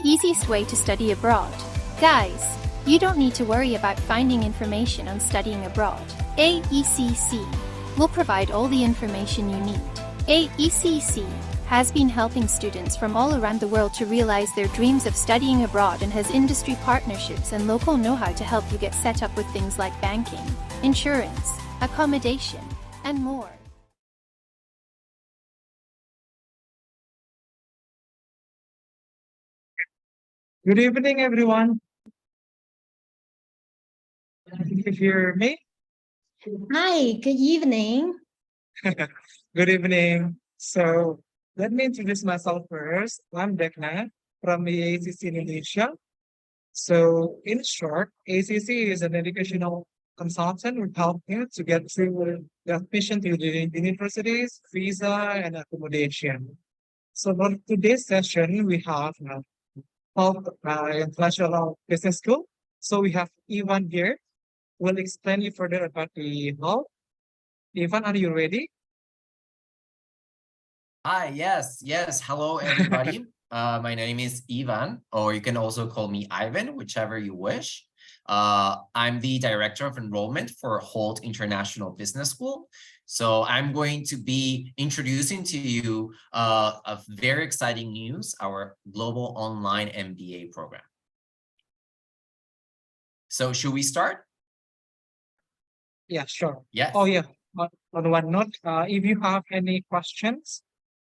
easiest way to study abroad. Guys, you don't need to worry about finding information on studying abroad. AECC will provide all the information you need. AECC has been helping students from all around the world to realize their dreams of studying abroad and has industry partnerships and local know-how to help you get set up with things like banking, insurance, accommodation, and more. Good evening, everyone. Can you hear me? Hi, good evening. Good evening. So let me introduce myself first. I'm Dekna from the AECC Indonesia. So in short, AECC is an educational consultant who help you to get through the admission to the universities, visa, and accommodation. So for today's session, we have Hult International Business School. So we have Ivan here. We'll explain you further about the Hult. Ivan, are you ready? Hi, yes. Hello, everybody. My name is Ivan, or you can also call me Ivan, whichever you wish. I'm the Director of Enrollment for Hult International Business School. So I'm going to be introducing to you a very exciting news, our Global Online MBA program. So should we start? Yeah, sure. Yes. Oh, yeah. On one note, if you have any questions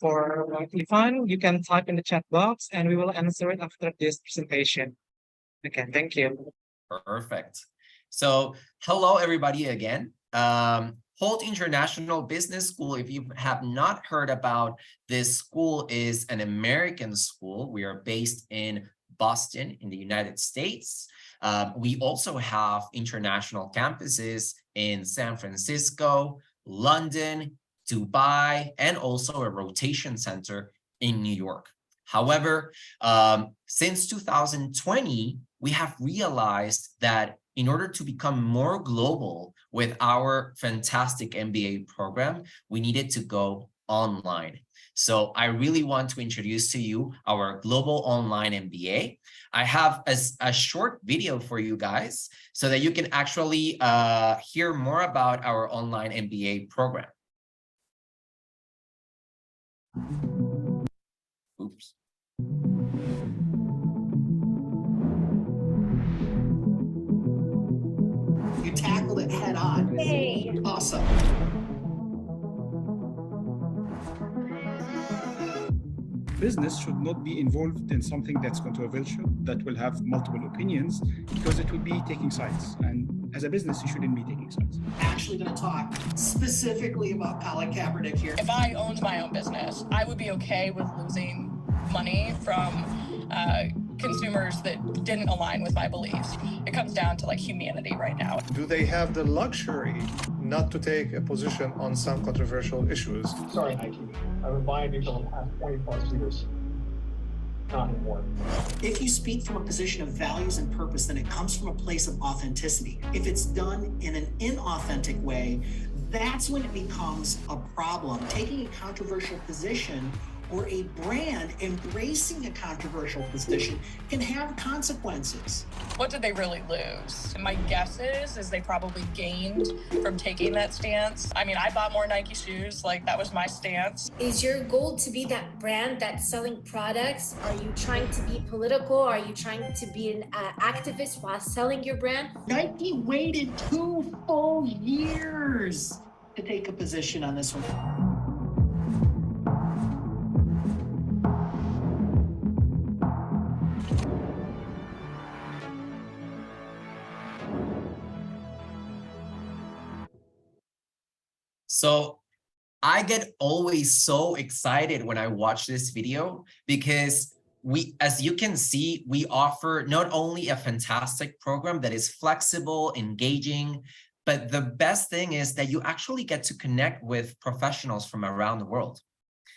for Ivan, you can type in the chat box and we will answer it after this presentation. Okay, thank you. Perfect. So hello, everybody again. Hult International Business School, if you have not heard about this school, is an American school. We are based in Boston in the United States. We also have international campuses in San Francisco, London, Dubai, and also a rotation center in New York. However, since 2020, we have realized that in order to become more global with our fantastic MBA program, we needed to go online. So I really want to introduce to you our Global Online MBA. I have a short video for you guys so that you can actually hear more about our online MBA program. Oops. You tackled it head on. Hey. Awesome. Business should not be involved in something that's controversial, that will have multiple opinions, because it will be taking sides. And as a business, you shouldn't be taking sides. Actually going to talk specifically about Colin Kaepernick here. If I owned my own business, I would be okay with losing money from consumers that didn't align with my beliefs. It comes down to like humanity right now. Do they have the luxury not to take a position on some controversial issues? Sorry, Nike. I've been buying these for the past 20 plus years. Not anymore. If you speak from a position of values and purpose, then it comes from a place of authenticity. If it's done in an inauthentic way, that's when it becomes a problem. Taking a controversial position or a brand embracing a controversial position can have consequences. What did they really lose? And my guess is they probably gained from taking that stance. I mean, I bought more Nike shoes, like that was my stance. Is your goal to be that brand that's selling products? Are you trying to be political? Are you trying to be an activist while selling your brand? Nike waited 2 full years to take a position on this one. So I get always so excited when I watch this video because as you can see, we offer not only a fantastic program that is flexible, engaging, but the best thing is that you actually get to connect with professionals from around the world.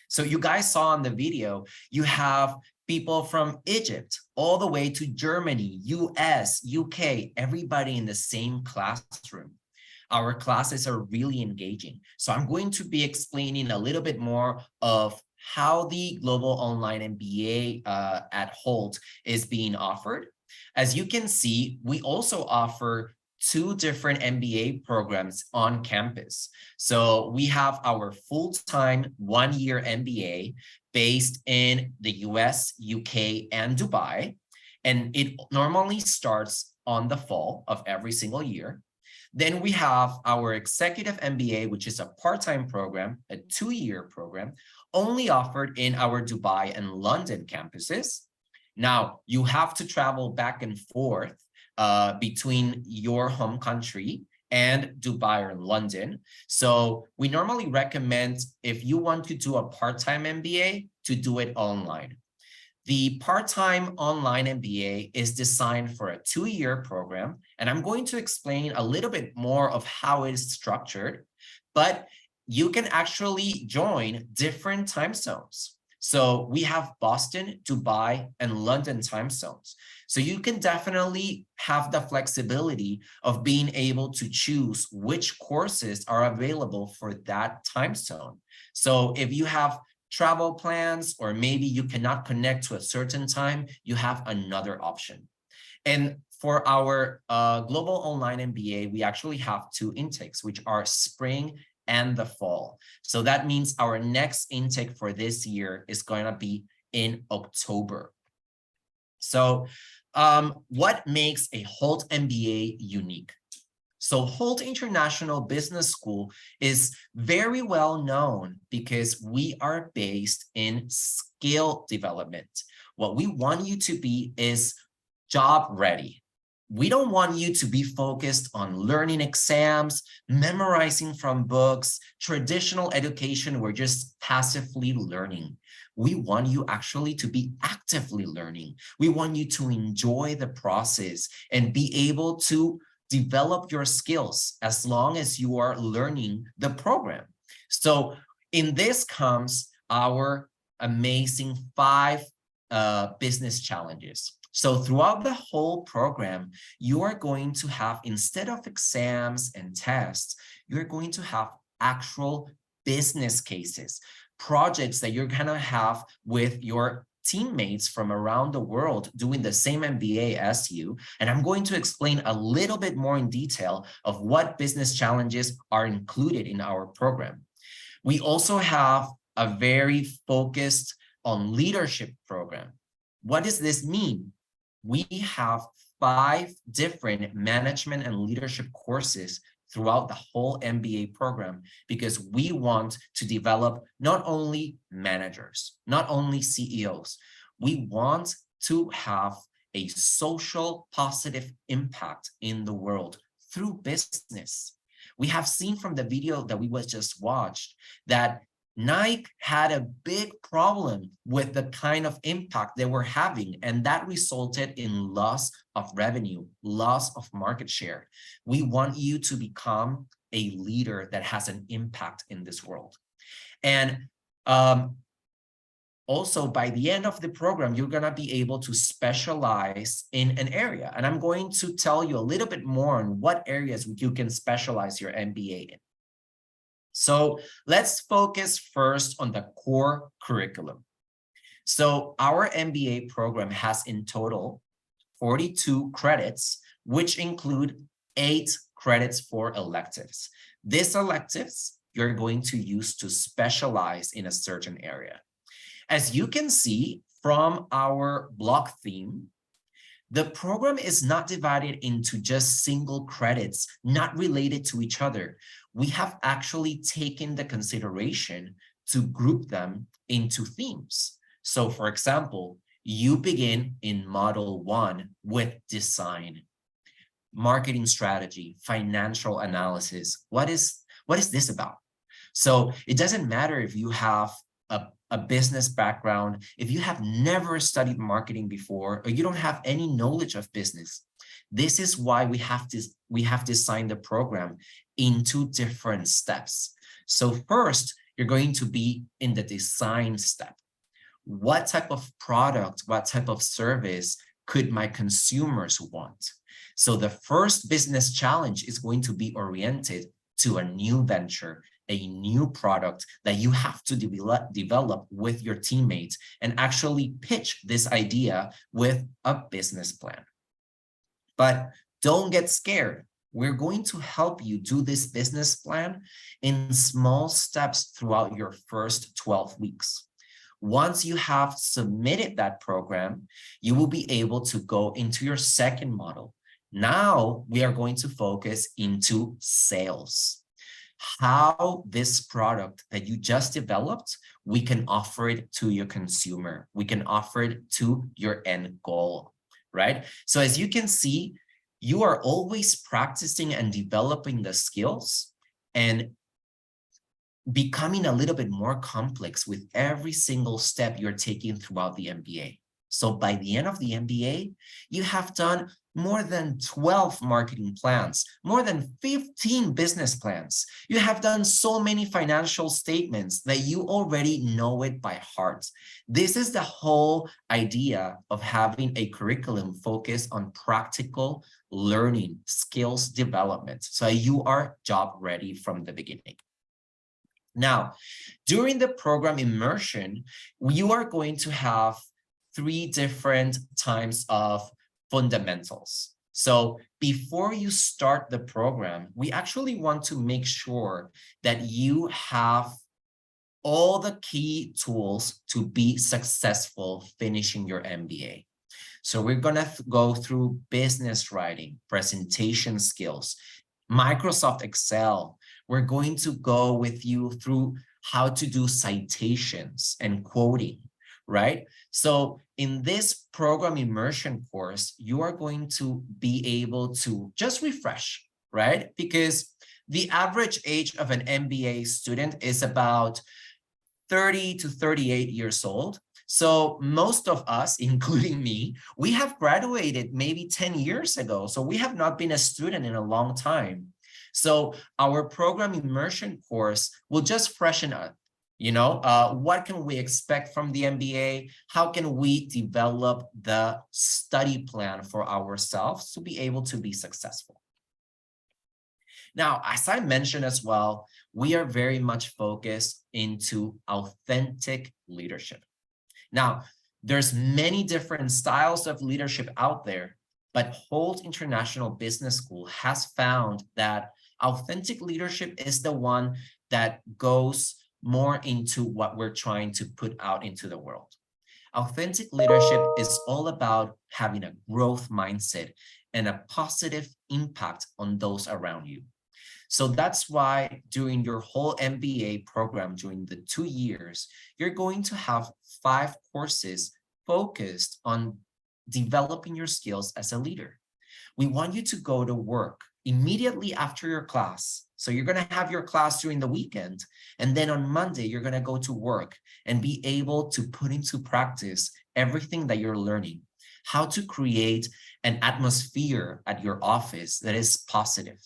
So you guys saw in the video, you have people from Egypt all the way to Germany, US, UK, everybody in the same classroom. Our classes are really engaging. So I'm going to be explaining a little bit more of how the Global Online MBA at Hult is being offered. As you can see, we also offer 2 different MBA programs on campus. So we have our full-time 1-year MBA based in the US, UK, and Dubai. And it normally starts on the fall of every single year. Then we have our executive MBA, which is a part-time program, a 2-year program, only offered in our Dubai and London campuses. Now, you have to travel back and forth between your home country and Dubai or London. So we normally recommend, if you want to do a part-time MBA, to do it online. The part-time online MBA is designed for a 2-year program, and I'm going to explain a little bit more of how it is structured, but you can actually join different time zones. So we have Boston, Dubai, and London time zones. So you can definitely have the flexibility of being able to choose which courses are available for that time zone. So if you have travel plans, or maybe you cannot connect to a certain time, you have another option. And for our Global Online MBA, we actually have 2 intakes, which are spring and the fall. So that means our next intake for this year is going to be in October. So what makes a Hult MBA unique? So Hult International Business School is very well known because we are based in skill development. What we want you to be is job ready. We don't want you to be focused on learning exams, memorizing from books, traditional education. We're just passively learning. We want you actually to be actively learning. We want you to enjoy the process and be able to develop your skills as long as you are learning the program. So in this comes our amazing 5 business challenges. So throughout the whole program, you are going to have, instead of exams and tests, you're going to have actual business cases, projects that you're gonna have with your teammates from around the world doing the same MBA as you. And I'm going to explain a little bit more in detail of what business challenges are included in our program. We also have a very focused on leadership program. What does this mean? We have 5 different management and leadership courses throughout the whole MBA program, because we want to develop not only managers, not only CEOs, we want to have a social positive impact in the world through business. We have seen from the video that we just watched that Nike had a big problem with the kind of impact they were having, and that resulted in loss of revenue, loss of market share. We want you to become a leader that has an impact in this world. And also, by the end of the program, you're going to be able to specialize in an area. And I'm going to tell you a little bit more on what areas you can specialize your MBA in. So let's focus first on the core curriculum. So our MBA program has in total 42 credits, which include 8 credits for electives. These electives you're going to use to specialize in a certain area. As you can see from our block theme, the program is not divided into just single credits, not related to each other. We have actually taken the consideration to group them into themes. So for example, you begin in Model 1 with design, marketing strategy, financial analysis. What is this about? So it doesn't matter if you have a business background, if you have never studied marketing before, or you don't have any knowledge of business. This is why we have designed the program into different steps. So first, you're going to be in the design step. What type of product, what type of service could my consumers want? So the first business challenge is going to be oriented to a new venture, a new product that you have to develop with your teammates and actually pitch this idea with a business plan. But don't get scared. We're going to help you do this business plan in small steps throughout your first 12 weeks. Once you have submitted that program, you will be able to go into your second model. Now we are going to focus into sales. How this product that you just developed, we can offer it to your consumer. We can offer it to your end goal, right? So as you can see, you are always practicing and developing the skills and becoming a little bit more complex with every single step you're taking throughout the MBA. So by the end of the MBA, you have done more than 12 marketing plans, more than 15 business plans. You have done so many financial statements that you already know it by heart. This is the whole idea of having a curriculum focused on practical learning, skills development, so you are job ready from the beginning. Now, during the program immersion, you are going to have 3 different types of fundamentals. So before you start the program, we actually want to make sure that you have all the key tools to be successful finishing your MBA. So we're going to go through business writing, presentation skills, Microsoft Excel. We're going to go with you through how to do citations and quoting, right? So in this program immersion course, you are going to be able to just refresh, right? Because the average age of an MBA student is about 30 to 38 years old. So most of us, including me, we have graduated maybe 10 years ago. So we have not been a student in a long time. So our program immersion course will just freshen up. You know, what can we expect from the MBA? How can we develop the study plan for ourselves to be able to be successful? Now, as I mentioned as well, we are very much focused into authentic leadership. Now, there's many different styles of leadership out there, but Hult International Business School has found that authentic leadership is the one that goes more into what we're trying to put out into the world. Authentic leadership is all about having a growth mindset and a positive impact on those around you. So that's why during your whole MBA program, during the 2 years, you're going to have 5 courses focused on developing your skills as a leader. We want you to go to work immediately after your class. So you're going to have your class during the weekend, and then on Monday, you're going to go to work and be able to put into practice everything that you're learning, how to create an atmosphere at your office that is positive.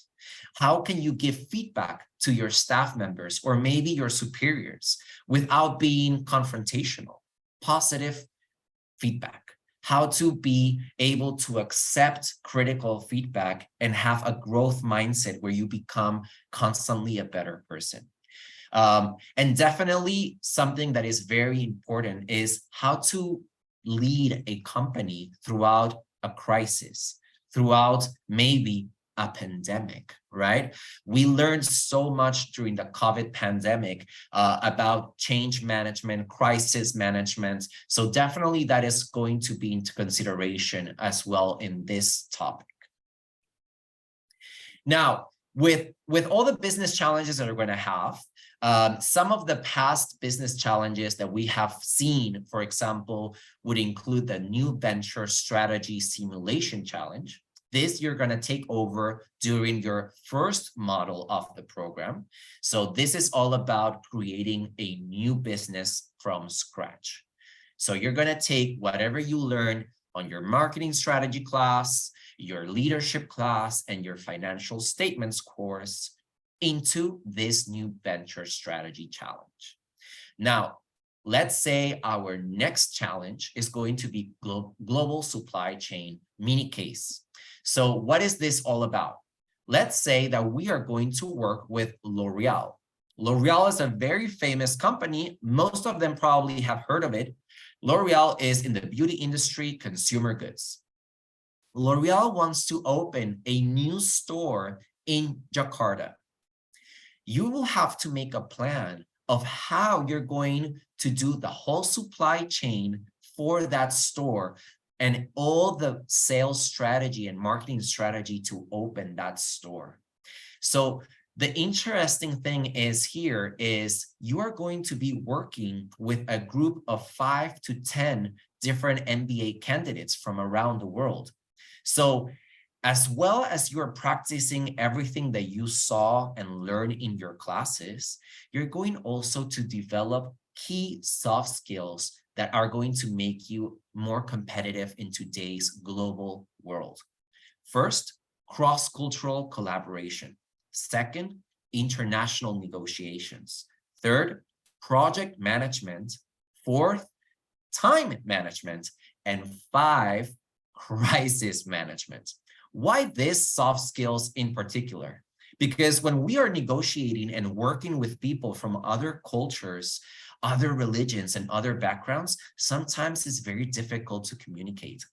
How can you give feedback to your staff members or maybe your superiors without being confrontational? Positive feedback. How to be able to accept critical feedback and have a growth mindset where you become constantly a better person. And definitely something that is very important is how to lead a company throughout a crisis, throughout maybe a pandemic, right? We learned so much during the COVID pandemic about change management, crisis management. So definitely that is going to be into consideration as well in this topic. Now, with all the business challenges that we're going to have, some of the past business challenges that we have seen, for example, would include the new venture strategy simulation challenge. This you're going to take over during your first model of the program. So this is all about creating a new business from scratch. So you're going to take whatever you learn on your marketing strategy class, your leadership class, and your financial statements course into this new venture strategy challenge. Now, let's say our next challenge is going to be global supply chain mini case. So what is this all about? Let's say that we are going to work with L'Oreal. L'Oreal is a very famous company. Most of them probably have heard of it. L'Oreal is in the beauty industry, consumer goods. L'Oreal wants to open a new store in Jakarta. You will have to make a plan of how you're going to do the whole supply chain for that store and all the sales strategy and marketing strategy to open that store. So the interesting thing is here is you are going to be working with a group of 5 to 10 different MBA candidates from around the world. So as well as you're practicing everything that you saw and learned in your classes, you're going also to develop key soft skills that are going to make you more competitive in today's global world. First, cross-cultural collaboration. Second, international negotiations. Third, project management. Fourth, time management. And 5, crisis management. Why these soft skills in particular? Because when we are negotiating and working with people from other cultures, other religions, and other backgrounds, sometimes it's very difficult to communicate.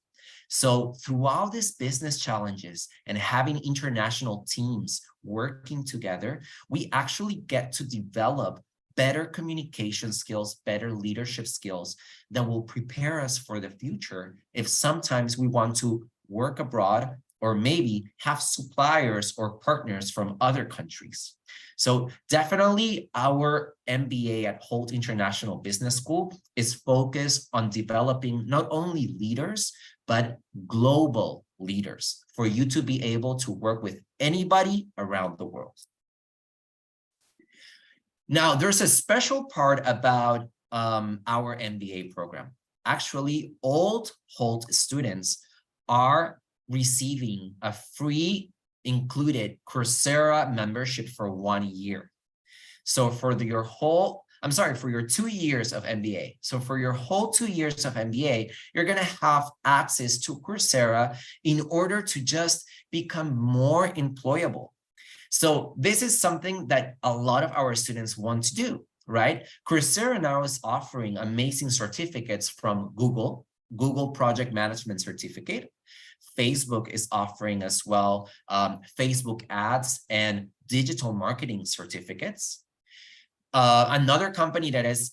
So throughout these business challenges and having international teams working together, we actually get to develop better communication skills, better leadership skills that will prepare us for the future if sometimes we want to work abroad or maybe have suppliers or partners from other countries. So definitely our MBA at Hult International Business School is focused on developing not only leaders, but global leaders for you to be able to work with anybody around the world. Now, there's a special part about our MBA program. Actually, all Hult students are receiving a free included Coursera membership for 1 year. So for your 2 years of MBA. So for your whole 2 years of MBA, you're going to have access to Coursera in order to just become more employable. So this is something that a lot of our students want to do, right? Coursera now is offering amazing certificates from Google Project Management Certificate. Facebook is offering as well Facebook ads and digital marketing certificates. Another company that is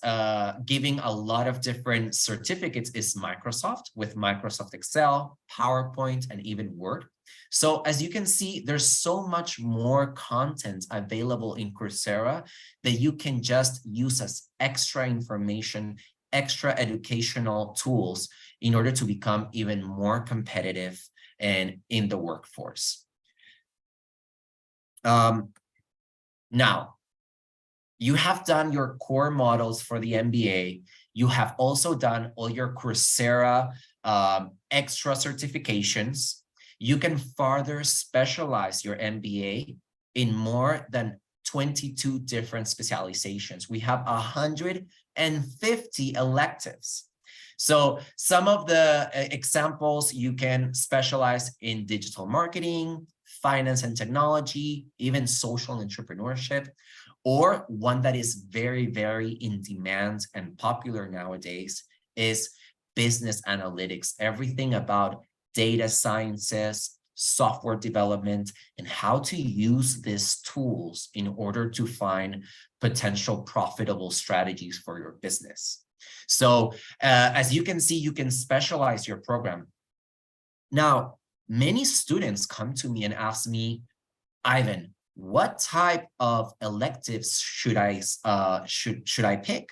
giving a lot of different certificates is Microsoft, with Microsoft Excel, PowerPoint, and even Word. So as you can see, there's so much more content available in Coursera that you can just use as extra information, extra educational tools in order to become even more competitive and in the workforce. Now, you have done your core models for the MBA. You have also done all your Coursera extra certifications. You can further specialize your MBA in more than 22 different specializations. We have 150 electives. So some of the examples, you can specialize in digital marketing, finance and technology, even social entrepreneurship, or one that is very, very in demand and popular nowadays is business analytics, everything about data sciences, software development, and how to use these tools in order to find potential profitable strategies for your business. So as you can see, you can specialize your program. Now, many students come to me and ask me, Ivan, what type of electives should I pick?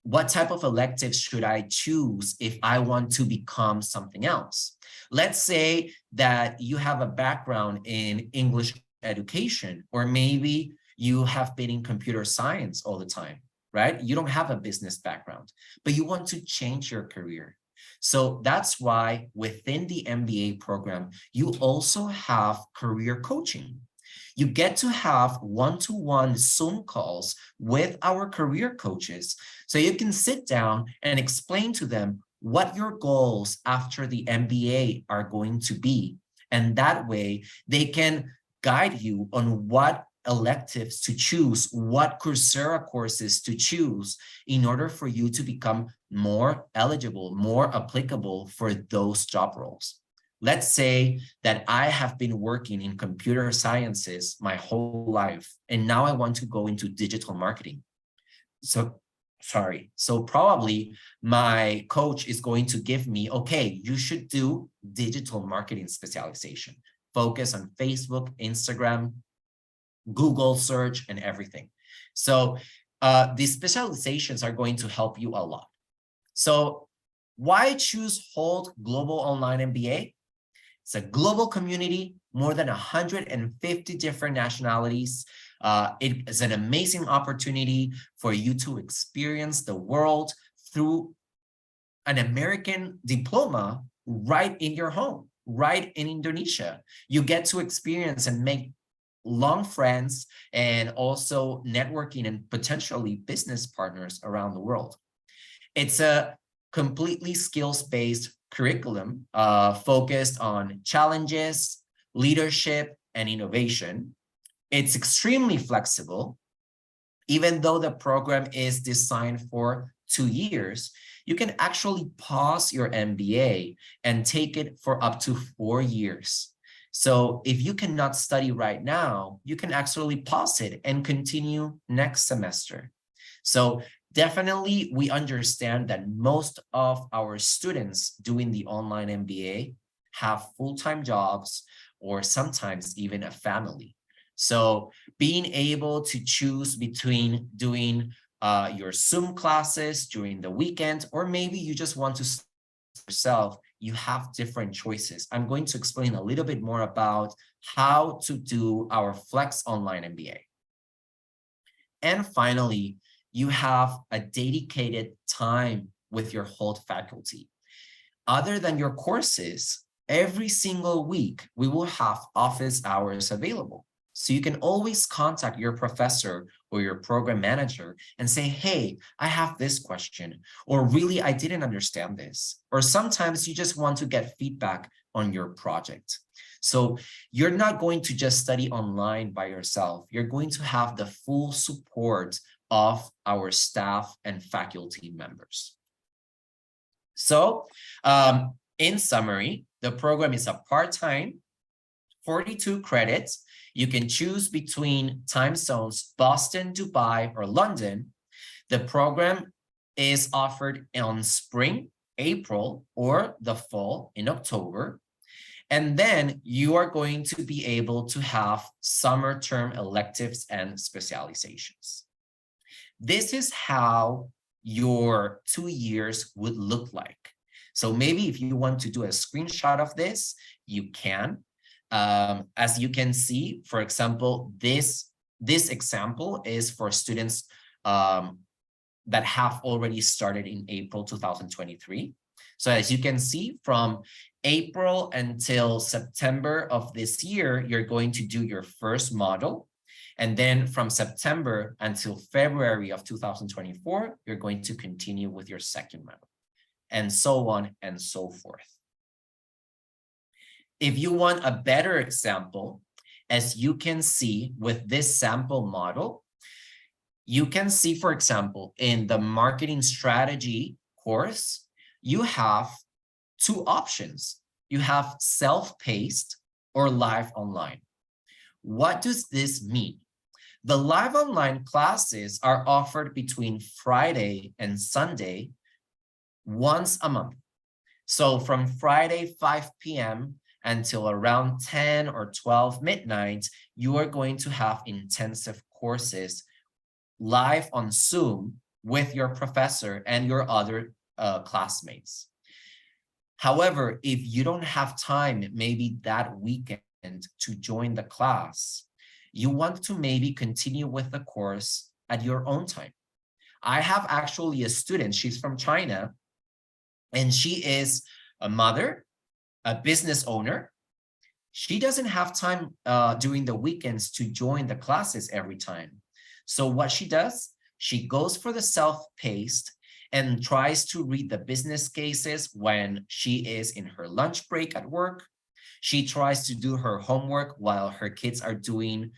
What type of electives should I choose if I want to become something else? Let's say that you have a background in English education, or maybe you have been in computer science all the time, right? You don't have a business background, but you want to change your career. So that's why within the MBA program, you also have career coaching. You get to have one-to-one Zoom calls with our career coaches, so you can sit down and explain to them what your goals after the MBA are going to be. And that way they can guide you on what electives to choose, what Coursera courses to choose in order for you to become more eligible, more applicable for those job roles. Let's say that I have been working in computer sciences my whole life, and now I want to go into digital marketing. So probably my coach is going to give me, okay, you should do digital marketing specialization. Focus on Facebook, Instagram, Google search, and everything. So these specializations are going to help you a lot. So why choose Hult Global Online MBA? It's a global community, more than 150 different nationalities. It is an amazing opportunity for you to experience the world through an American diploma right in your home, right in Indonesia. You get to experience and make long friends and also networking and potentially business partners around the world. It's a completely skills-based curriculum focused on challenges, leadership, and innovation. It's extremely flexible. Even though the program is designed for 2 years, you can actually pause your MBA and take it for up to 4 years. So if you cannot study right now, you can actually pause it and continue next semester. So definitely, we understand that most of our students doing the online MBA have full-time jobs or sometimes even a family. So being able to choose between doing your Zoom classes during the weekend, or maybe you just want to study yourself, you have different choices. I'm going to explain a little bit more about how to do our Flex Online MBA. And finally, you have a dedicated time with your Hult faculty. Other than your courses, every single week, we will have office hours available. So you can always contact your professor or your program manager and say, hey, I have this question, or really, I didn't understand this. Or sometimes you just want to get feedback on your project. So you're not going to just study online by yourself. You're going to have the full support of our staff and faculty members. So in summary, the program is a part-time, 42 credits. You can choose between time zones, Boston, Dubai, or London. The program is offered on spring, April, or the fall in October. And then you are going to be able to have summer term electives and specializations. This is how your 2 years would look like. So maybe if you want to do a screenshot of this, you can. As you can see, for example, this example is for students that have already started in April 2023. So as you can see, from April until September of this year, you're going to do your first module. And then from September until February of 2024, you're going to continue with your second module, and so on and so forth. If you want a better example, as you can see with this sample model, you can see, for example, in the marketing strategy course, you have 2 options. You have self-paced or live online. What does this mean? The live online classes are offered between Friday and Sunday once a month. So from Friday, 5 p.m. until around 10 or 12 midnight, you are going to have intensive courses live on Zoom with your professor and your other classmates. However, if you don't have time, maybe that weekend, to join the class, you want to maybe continue with the course at your own time. I have actually a student, she's from China, and she is a mother, a business owner. She doesn't have time during the weekends to join the classes every time. So what she does, she goes for the self-paced and tries to read the business cases when she is in her lunch break at work. She tries to do her homework while her kids are doing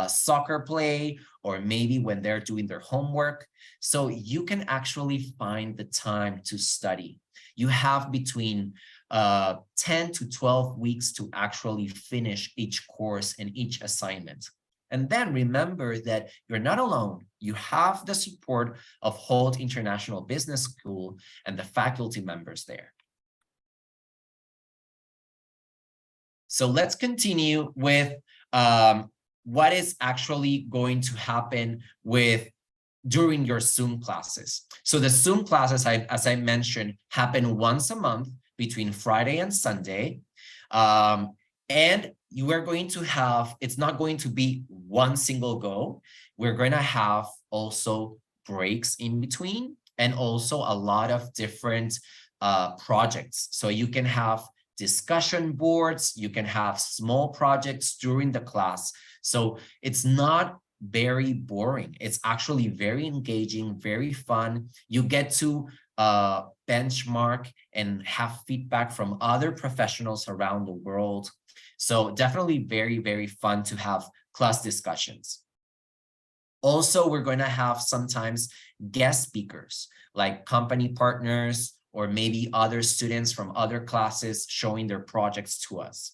soccer play, or maybe when they're doing their homework. So you can actually find the time to study. You have between 10 to 12 weeks to actually finish each course and each assignment. And then remember that you're not alone. You have the support of Hult International Business School and the faculty members there. So let's continue with what is actually going to happen during your Zoom classes. So the Zoom classes, as I mentioned, happen once a month between Friday and Sunday. And you are going to have, it's not going to be one single go. We're going to have also breaks in between, and also a lot of different projects. So you can have discussion boards, you can have small projects during the class. So it's not very boring. It's actually very engaging, very fun. You get to benchmark and have feedback from other professionals around the world. So definitely very, very fun to have class discussions. Also, we're going to have sometimes guest speakers like company partners or maybe other students from other classes showing their projects to us.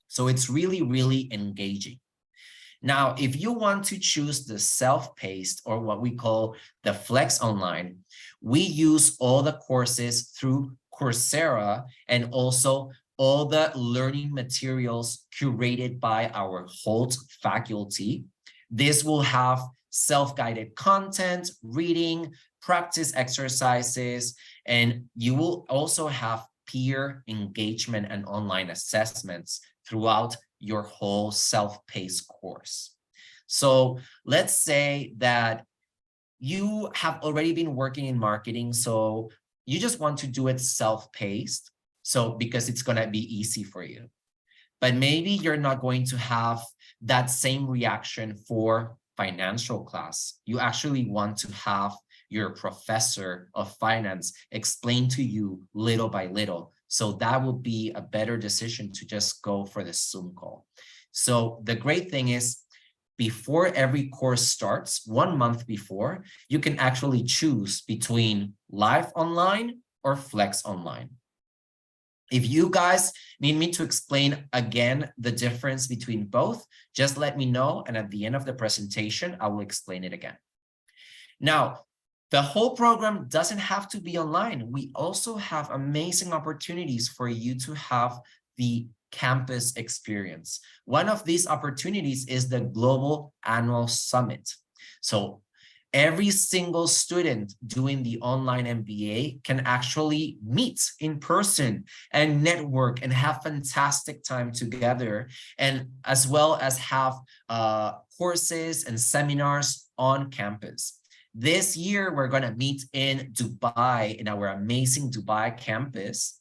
So it's really, really engaging. Now, if you want to choose the self-paced, or what we call the Flex Online, we use all the courses through Coursera and also all the learning materials curated by our Hult faculty. This will have self-guided content, reading, practice exercises, and you will also have peer engagement and online assessments throughout your whole self-paced course. So let's say that you have already been working in marketing, so you just want to do it self-paced, so because it's going to be easy for you. But maybe you're not going to have that same reaction for financial class. You actually want to have your professor of finance explain to you little by little. So that would be a better decision to just go for the Zoom call. So the great thing is, before every course starts, 1 month before, you can actually choose between live online or Flex Online. If you guys need me to explain again the difference between both, just let me know. And at the end of the presentation, I will explain it again. Now, the whole program doesn't have to be online. We also have amazing opportunities for you to have the campus experience. One of these opportunities is the Global Annual Summit. So every single student doing the online MBA can actually meet in person and network and have fantastic time together, and as well as have courses and seminars on campus. This year, we're going to meet in Dubai, in our amazing Dubai campus.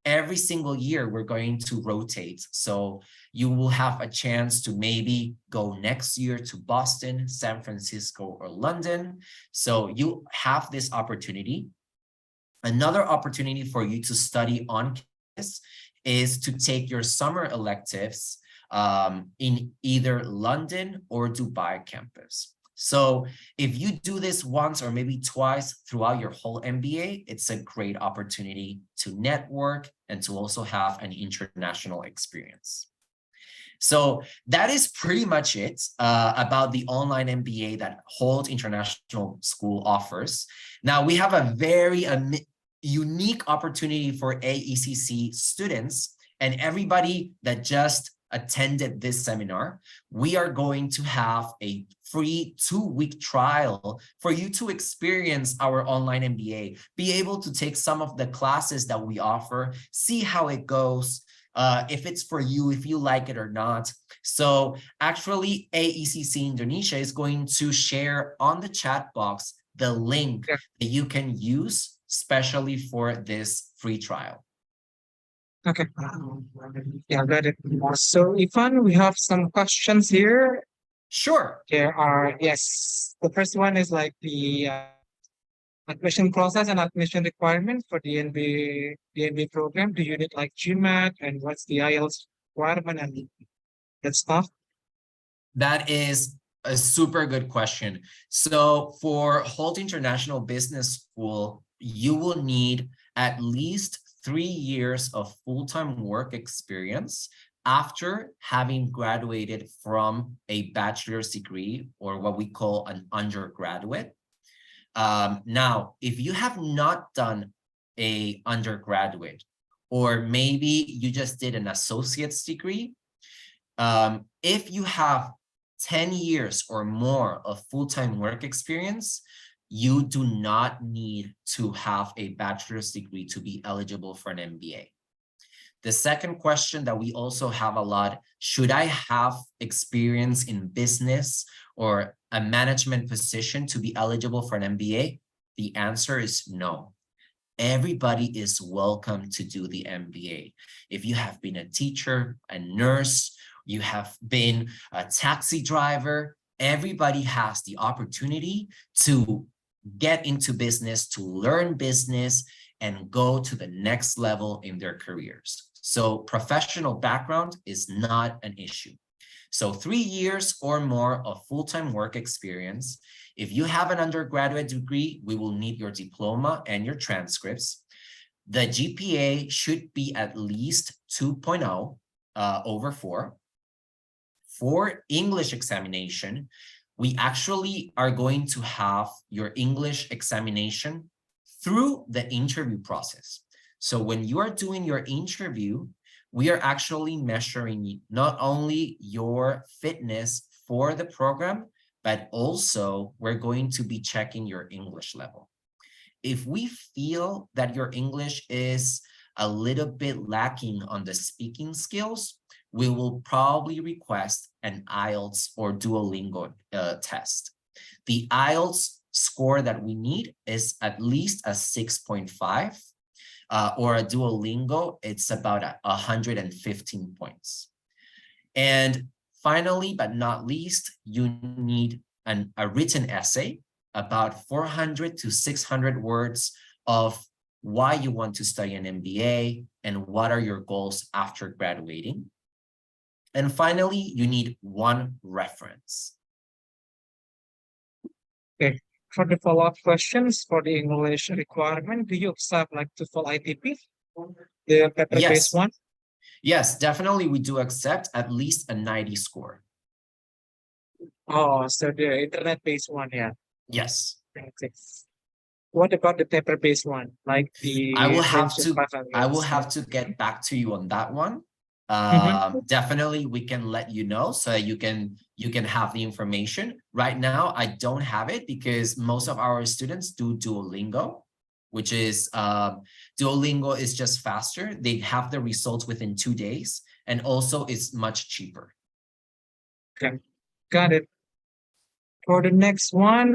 Every single year, we're going to rotate. So you will have a chance to maybe go next year to Boston, San Francisco, or London. So you have this opportunity. Another opportunity for you to study on campus is to take your summer electives in either London or Dubai campus. So if you do this once or maybe twice throughout your whole MBA, it's a great opportunity to network and to also have an international experience. So that is pretty much it about the online MBA that Hult International School offers. Now we have a very unique opportunity for AECC students and everybody that just attended this seminar. We are going to have a free 2-week trial for you to experience our online MBA, be able to take some of the classes that we offer, see how it goes, if it's for you, if you like it or not. So actually, AECC Indonesia is going to share on the chat box the link that you can use, especially for this free trial. Okay. Yeah, got it. So, Ifan, we have some questions here. Sure. There are, yes. The first one is like Admission process and admission requirements for the MBA program. Do you need like GMAT and what's the IELTS requirement and that stuff? That is a super good question. So for Hult International Business School, you will need at least 3 years of full-time work experience after having graduated from a bachelor's degree or what we call an undergraduate. Now, if you have not done a undergraduate, or maybe you just did an associate's degree, if you have 10 years or more of full-time work experience, you do not need to have a bachelor's degree to be eligible for an MBA. The second question that we also have a lot, should I have experience in business or a management position to be eligible for an MBA? The answer is no. Everybody is welcome to do the MBA. If you have been a teacher, a nurse, you have been a taxi driver, everybody has the opportunity to get into business, to learn business, and go to the next level in their careers. So professional background is not an issue. So 3 years or more of full-time work experience. If you have an undergraduate degree, we will need your diploma and your transcripts. The GPA should be at least 2.0 over 4. For English examination, we actually are going to have your English examination through the interview process. So when you are doing your interview, we are actually measuring not only your fitness for the program, but also we're going to be checking your English level. If we feel that your English is a little bit lacking on the speaking skills, we will probably request an IELTS or Duolingo test. The IELTS score that we need is at least a 6.5, or a Duolingo, it's about 115 points. And finally, but not least, you need a written essay, about 400 to 600 words of why you want to study an MBA and what are your goals after graduating. And finally, you need one reference. Okay. For the follow-up questions for the English requirement, do you accept like TOEFL ITP, the paper-based one? Yes, definitely we do accept at least a 90 score. Oh, so the internet-based one, yeah. Yes. What about the paper-based one, like the? I will have to get back to you on that one. Definitely we can let you know so that you can have the information. Right now, I don't have it because most of our students do Duolingo, which is Duolingo is just faster. They have the results within 2 days, and also it's much cheaper. Okay, got it. For the next one,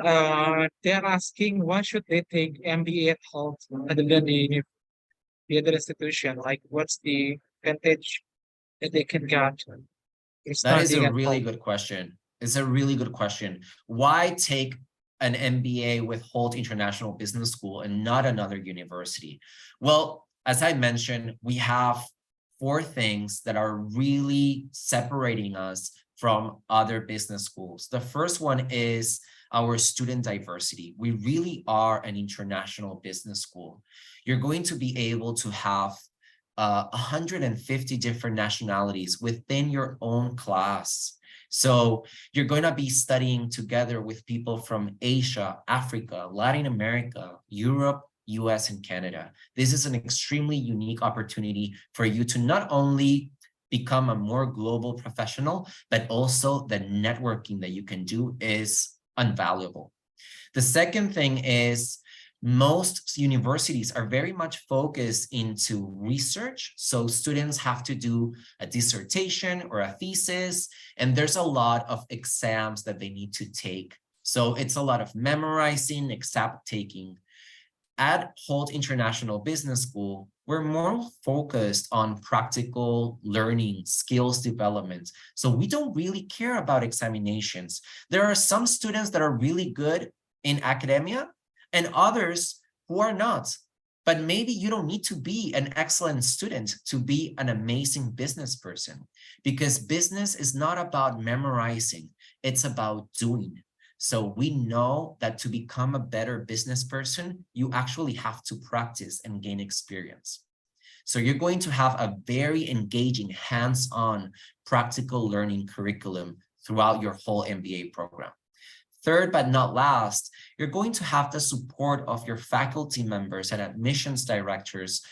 they're asking why should they take MBA at Hult other than the other institution? Like, what's the advantage that they can get? That is a really good question. It's a really good question. Why take an MBA with Hult International Business School and not another university? Well, as I mentioned, we have 4 things that are really separating us from other business schools. The first one is our student diversity. We really are an international business school. You're going to be able to have 150 different nationalities within your own class. So you're going to be studying together with people from Asia, Africa, Latin America, Europe, US, and Canada. This is an extremely unique opportunity for you to not only become a more global professional, but also the networking that you can do is invaluable. The second thing is most universities are very much focused into research. So students have to do a dissertation or a thesis, and there's a lot of exams that they need to take. So it's a lot of memorizing, exam taking. At Hult International Business School, we're more focused on practical learning, skills development. So we don't really care about examinations. There are some students that are really good in academia, and others who are not. But maybe you don't need to be an excellent student to be an amazing business person, because business is not about memorizing, it's about doing. So we know that to become a better business person, you actually have to practice and gain experience. So you're going to have a very engaging, hands-on, practical learning curriculum throughout your whole MBA program. Third, but not last, you're going to have the support of your faculty members and admissions directors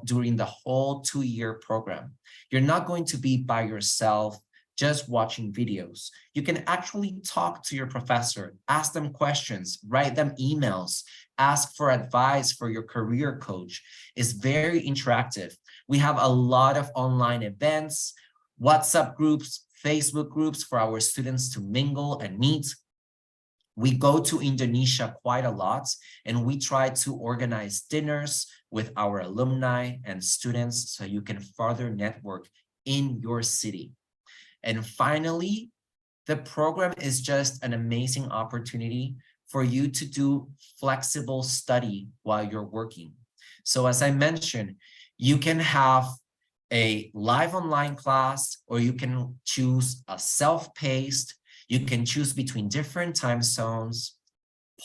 during the whole 2-year program. You're not going to be by yourself just watching videos. You can actually talk to your professor, ask them questions, write them emails, ask for advice for your career coach. It's very interactive. We have a lot of online events, WhatsApp groups, Facebook groups for our students to mingle and meet. We go to Indonesia quite a lot, and we try to organize dinners with our alumni and students so you can further network in your city. And finally, the program is just an amazing opportunity for you to do flexible study while you're working. So as I mentioned, you can have a live online class, or you can choose a self-paced. You can choose between different time zones,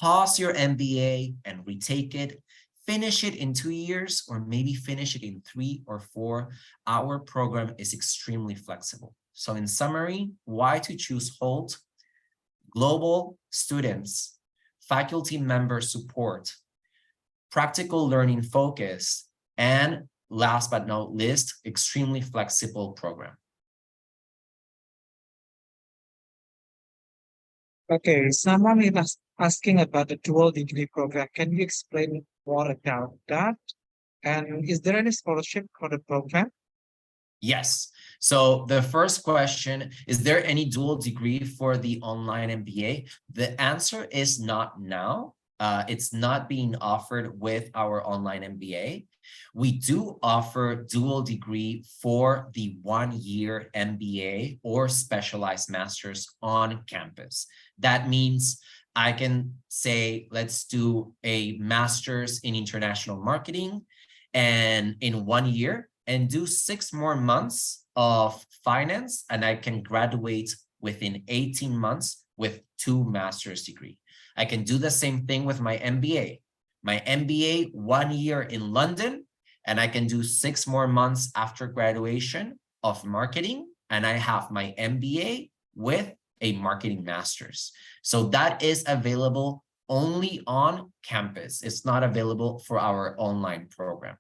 pause your MBA and retake it, finish it in 2 years, or maybe finish it in 3 or 4. Our program is extremely flexible. So in summary, why to choose Hult? Global students, faculty member support, practical learning focus, and last but not least, extremely flexible program. Okay, someone is asking about the dual degree program. Can you explain more about that? And is there any scholarship for the program? Yes. So the first question, is there any dual degree for the online MBA? The answer is not now. It's not being offered with our online MBA. We do offer dual degree for the 1-year MBA or specialized master's on campus. That means I can say, let's do a master's in international marketing and in 1 year, and do 6 more months of finance, and I can graduate within 18 months with 2 master's degree. I can do the same thing with my MBA. My MBA 1 year in London, and I can do 6 more months after graduation of marketing, and I have my MBA with a marketing master's. So that is available only on campus. It's not available for our online program.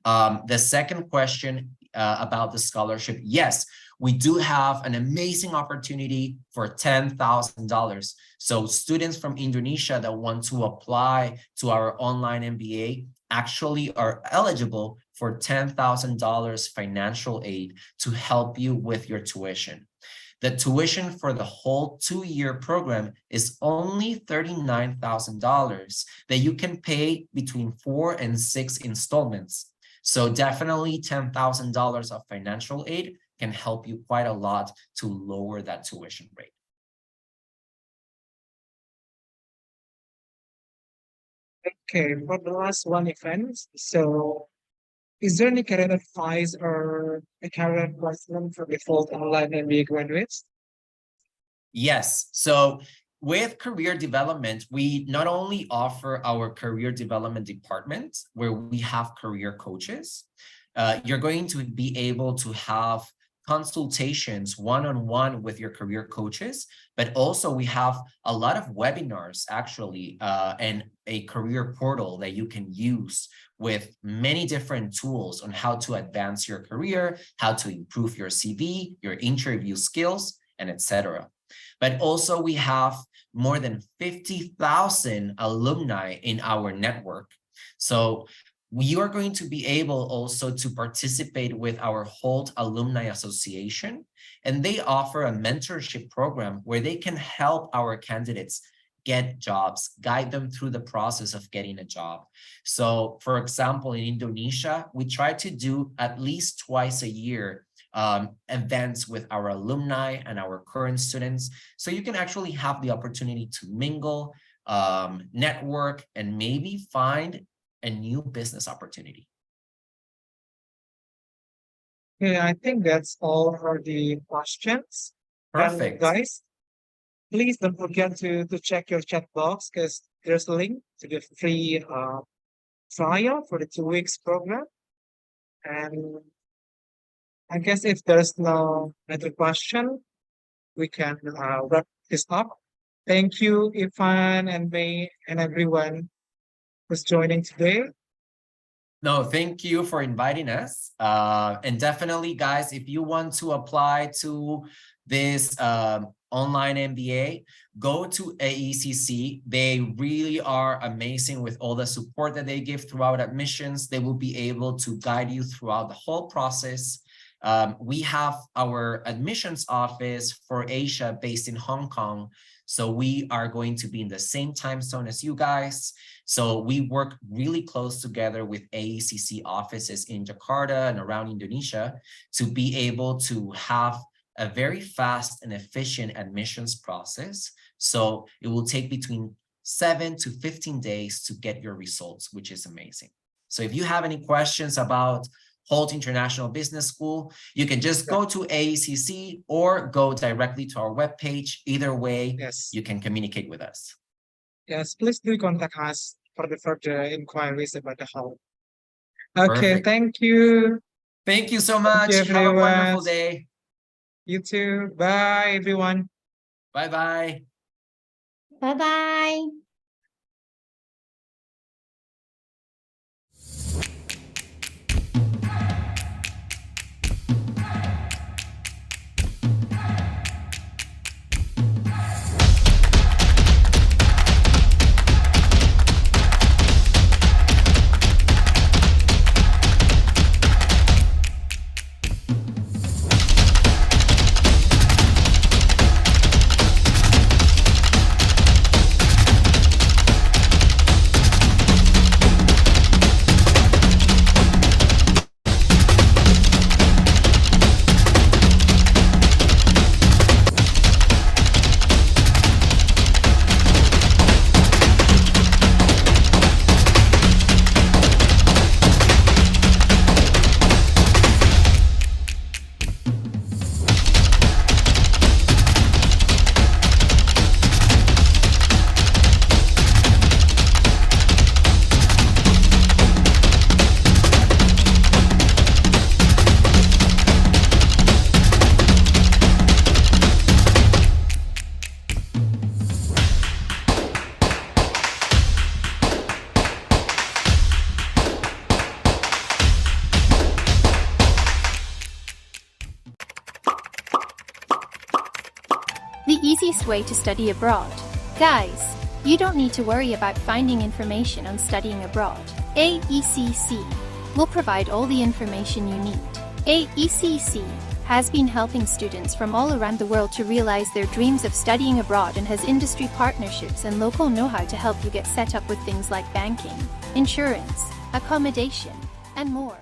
The second question about the scholarship, yes, we do have an amazing opportunity for $10,000. So students from Indonesia that want to apply to our online MBA actually are eligible for $10,000 financial aid to help you with your tuition. The tuition for the whole 2-year program is only $39,000 that you can pay between 4 and 6 installments. So definitely $10,000 of financial aid can help you quite a lot to lower that tuition rate. Okay, for the last one event, so is there any career advice or a career advisement for the Hult Online MBA graduates? Yes. So with career development, we not only offer our career development department where we have career coaches, you're going to be able to have consultations one-on-one with your career coaches, but also we have a lot of webinars actually, and a career portal that you can use with many different tools on how to advance your career, how to improve your CV, your interview skills, and etc. But also we have more than 50,000 alumni in our network. So you are going to be able also to participate with our Hult Alumni Association, and they offer a mentorship program where they can help our candidates get jobs, guide them through the process of getting a job. So for example, in Indonesia, we try to do at least twice a year events with our alumni and our current students. So you can actually have the opportunity to mingle, network, and maybe find a new business opportunity. Yeah, I think that's all for the questions. And Perfect. guys, please don't forget to check your chat box because there's a link to the free trial for the 2 weeks program. And I guess if there's no other question, we can wrap this up. Thank you, Ifan and May and everyone who's joining today. No, thank you for inviting us. And definitely, guys, if you want to apply to this online MBA, go to AECC. They really are amazing with all the support that they give throughout admissions. They will be able to guide you throughout the whole process. We have our admissions office for Asia based in Hong Kong. So we are going to be in the same time zone as you guys. So we work really close together with AECC offices in Jakarta and around Indonesia to be able to have a very fast and efficient admissions process. So it will take between 7 to 15 days to get your results, which is amazing. So if you have any questions about Hult International Business School, you can just go to AECC or go directly to our webpage. Either way, you can communicate with us. Yes, please do contact us for the further inquiries about the Hult. Okay, Perfect. thank you. Thank you so much. Thank you, Have a everyone. wonderful day. You too. Bye, everyone. Bye-bye. Bye-bye. The easiest way to study abroad. Guys, you don't need to worry about finding information on studying abroad. AECC will provide all the information you need. AECC has been helping students from all around the world to realize their dreams of studying abroad and has industry partnerships and local know-how to help you get set up with things like banking, insurance, accommodation, and more.